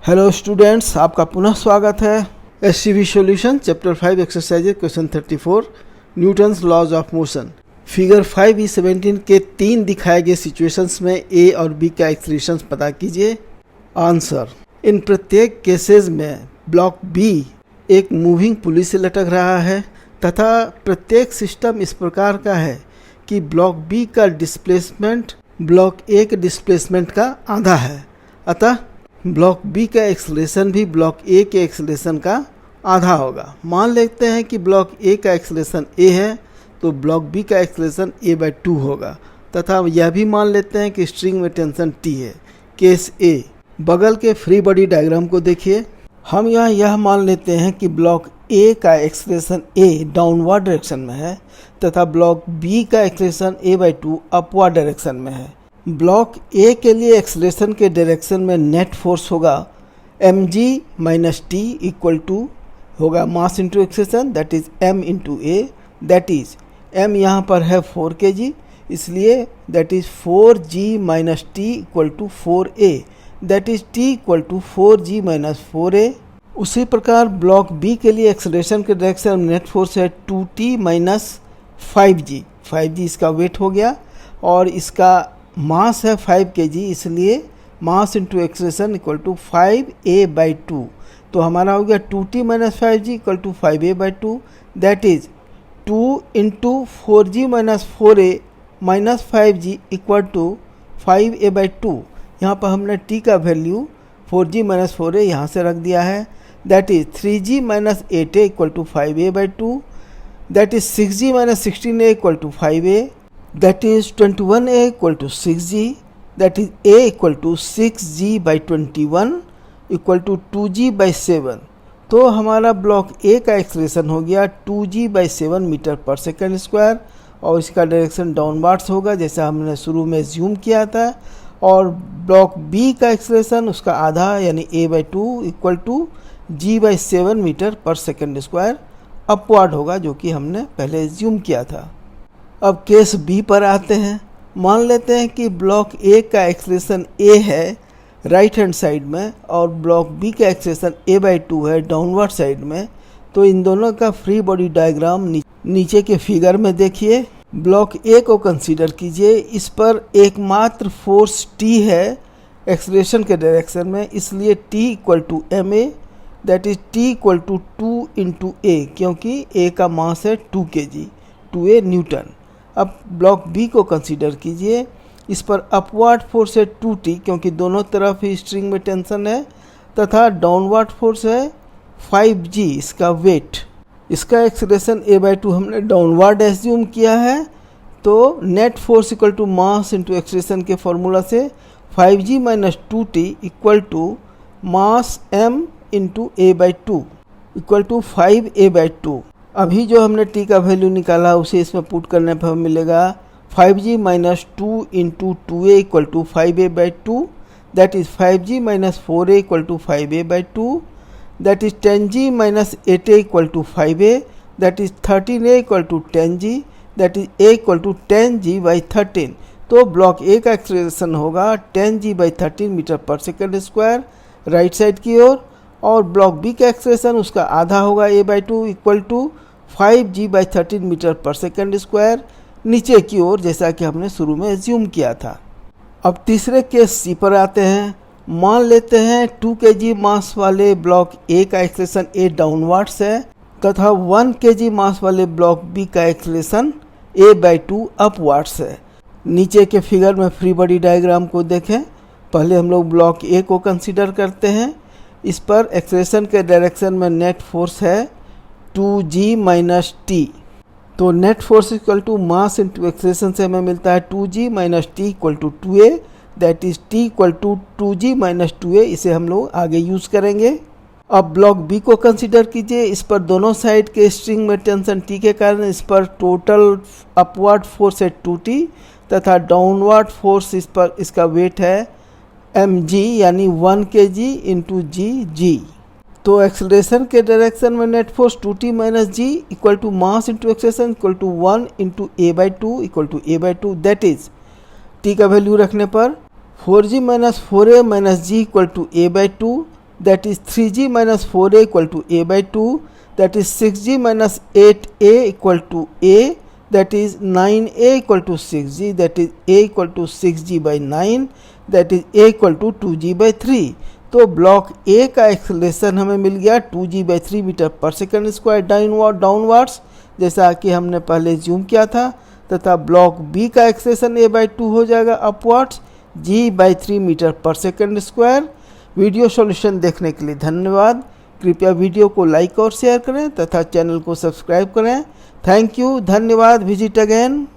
Hello students, आपका पुनः स्वागत है। SCV solution chapter 5 exercise question 34 Newton's laws of motion. Figure 5E17 के 3 दिखाए गए सिचुएशंस में ए और बी का एक्सलेशन पता कीजिए। आंसर, इन प्रत्येक केसेस में ब्लॉक बी एक मूविंग पुली से लटक रहा है तथा प्रत्येक सिस्टम इस प्रकार का है कि ब्लॉक बी का डिस्प्लेसमेंट ब्लॉक ए के डिस्प्लेसमेंट का आधा है, अतः ब्लॉक बी का एक्सलेशन भी ब्लॉक ए के एक्सलेशन का आधा होगा। मान लेते हैं कि ब्लॉक ए का एक्सलेशन ए है तो ब्लॉक बी का एक्सलेशन a/2 होगा तथा यह भी मान लेते हैं कि स्ट्रिंग में टेंशन T है। केस ए, बगल के फ्री बॉडी डायग्राम को देखिए। हम यहाँ यह मान लेते हैं कि ब्लॉक ए का एक्सलेशन a डाउनवर्ड डायरेक्शन में है तथा ब्लॉक बी का एक्सलेशन a/2 अपवर्ड डायरेक्शन में है। ब्लॉक ए के लिए एक्सलेशन के डायरेक्शन में नेट फोर्स होगा mg - t इक्वल टू होगा mass into acceleration, that is m into A, that is m यहाँ पर है 4 kg, इसलिए that is 4g - t equal to 4a, that is t equal to 4g - 4a। उसी प्रकार block B के लिए acceleration के डायरेक्शन में नेट फोर्स है 2t - 5g। 5g इसका वेट हो गया और इसका मास है 5 kg, इसलिए mass into acceleration equal to 5a/2। तो हमारा हो गया 2t - 5g equal to 5a/2, that is 2 into 4g - 4a minus 5g equal to 5a/2। यहाँ पर हमने t का वैल्यू 4g - 4a यहाँ से रख दिया है, that is 3g - 8a equal to 5a/2, that is 6g - 16a equal to 5a, that is 21a equal to 6g, that is a equal to 6g/21 equal to 2g/7। तो हमारा block ए का acceleration हो गया 2g/7 metre पर second square और इसका direction downwards होगा जैसा हमने शुरू में ज्यूम किया था। और ब्लॉक बी का एक्सलेशन उसका आधा यानी a/2 equal to g/7 metre पर सेकेंड स्क्वायर अपवर्ड होगा, जो कि हमने पहले ज्यूम किया था। अब केस बी पर आते हैं। मान लेते हैं कि ब्लॉक ए का एक्सलेशन ए है राइट हैंड साइड में और ब्लॉक बी का एक्सलेशन a/2 है डाउनवर्ड साइड में। तो इन दोनों का फ्री बॉडी डायग्राम नीचे के फिगर में देखिए। ब्लॉक ए को कंसीडर कीजिए, इस पर एकमात्र फोर्स T है एक्सलेशन के डायरेक्शन में, इसलिए T equal to ma, that is T equal to 2 into a, क्योंकि a का मास है 2 kg, 2a न्यूटन। अब ब्लॉक बी को कंसीडर कीजिए, इस पर अपवर्ड फोर्स है 2t क्योंकि दोनों तरफ ही स्ट्रिंग में टेंशन है तथा डाउनवर्ड फोर्स है 5g इसका वेट। इसका एक्सलेशन a/2 हमने डाउनवर्ड एज्यूम किया है, तो net force equal to mass into acceleration के फॉर्मूला से 5g - 2t equal to mass m into a/2 equal to 5a/2। अभी जो हमने t का वैल्यू निकाला उसे इसमें पुट करने पर हमें मिलेगा 5g - 2 into 2a equal to 5a/2, that is 5g - 4a equal to 5a/2, that is 10g - 8a equal to 5a, that is 13a equal to 10g, that is a equal to 10g/13। तो block ए का acceleration होगा 10g/13 metre पर second square right side की ओर, और block B का acceleration उसका आधा होगा a/2 equal to 5g/13 metre पर सेकेंड स्क्वायर नीचे की ओर, जैसा कि हमने शुरू में एज्यूम किया था। अब तीसरे केस सी पर आते हैं। मान लेते हैं 2 kg मास वाले ब्लॉक ए का एक्सलेशन ए डाउनवर्ड्स है तथा 1 kg मास वाले ब्लॉक बी का एक्सलेशन a/2 अपवर्ड्स है। नीचे के फिगर में फ्री बॉडी डायग्राम को देखें। पहले हम लोग ब्लॉक ए को कंसीडर करते हैं। इस पर एक्सलेशन के डायरेक्शन में नेट फोर्स है 2g - t। तो net force equal to mass into acceleration से हमें मिलता है 2g - t equal to 2a, that is t equal to 2g - 2a। इसे हम लोग आगे यूज़ करेंगे। अब ब्लॉक बी को कंसीडर कीजिए। इस पर दोनों साइड के स्ट्रिंग में टेंशन T के कारण इस पर टोटल अपवर्ड फोर्स है 2t तथा डाउनवर्ड फोर्स इस पर इसका वेट है mg यानी 1 kg इंटू g। तो एक्सलेशन के डायरेक्शन में net force 2t - g equal to mass into acceleration equal to 1 into a/2 equal to a/2, that is t का वैल्यू रखने पर 4g - 4a - g equal to a/2, that is 3g minus 4a equal to a by 2, that is 6g minus 8a equal to a, that is 9a equal to 6g, that is a equal to 6g by 9, that is a equal to 2g by 3. तो block ए का acceleration हमें मिल गया 2g by 3 metre पर second square downwards, जैसा कि हमने पहले ज्यूम किया था, तथा ब्लॉक बी का एक्सेलरेशन a by 2 हो जाएगा अपवर्ड्स g by 3 मीटर पर सेकंड स्क्वायर। वीडियो सॉल्यूशन देखने के लिए धन्यवाद। कृपया वीडियो को लाइक और शेयर करें तथा चैनल को सब्सक्राइब करें। थैंक यू, धन्यवाद। Visit again.